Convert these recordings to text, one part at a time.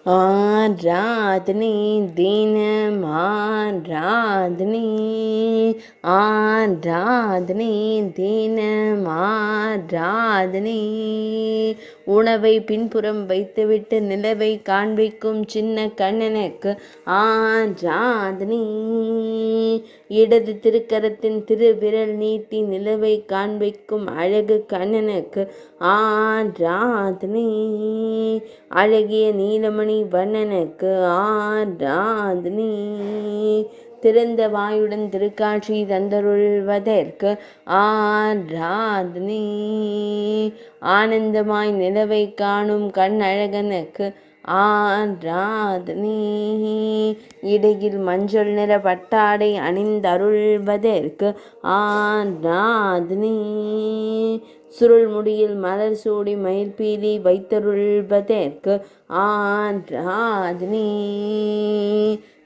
ஆராதனை தினம் ஆராதனை, ஆராதனை தினம் ஆராதனை. உணவை பின்புறம் வைத்துவிட்டு நிலவை காண்பிக்கும் சின்ன கண்ணனுக்கு ஆராதனை. இடது திருக்கரத்தின் திருவிரல் நீட்டி நிலவை காண்பிக்கும் அழகு கண்ணனுக்கு ஆராதனை. அழகிய நீலமணி வண்ணனுக்கு ஆராதனை. திறந்த வாயுடன் திருக்காட்சி தந்தருள்வதற்கு ஆராதனை. ஆனந்தமாய் நிலவை காணும் கண் அழகனுக்கு ஆராதனை. இடையில் மஞ்சள் நிற பட்டாடை அணிந்தருள்வதற்கு ஆராதனை. சுருள் முடியில் மலர் சூடி மயில்பீலி வைத்தருள்வதற்கு ஆராதனை.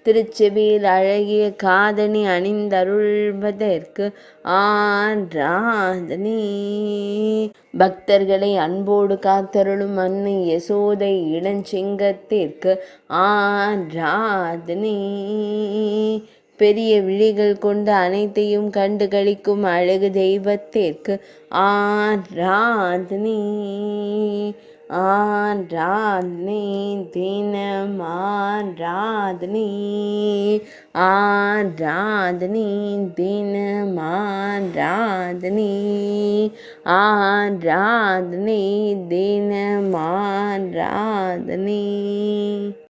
திருச்செவியில் அழகிய காதணி அணிந்தருள்வதற்கு ஆராதனை. பக்தர்களை அன்போடு காத்தருளும் அன்னை யசோதை இளஞ்சிங்கத்திற்கு ஆராதனை. பெரிய விழிகள் கொண்டு அனைத்தையும் கண்டு களிக்கும் அழகு தெய்வத்திற்கு ஆராதனை. ஆராதனை தினம் ஆராதனை, ஆராதனை தினம் ஆராதனை, ஆராதனை தினம் ஆராதனை.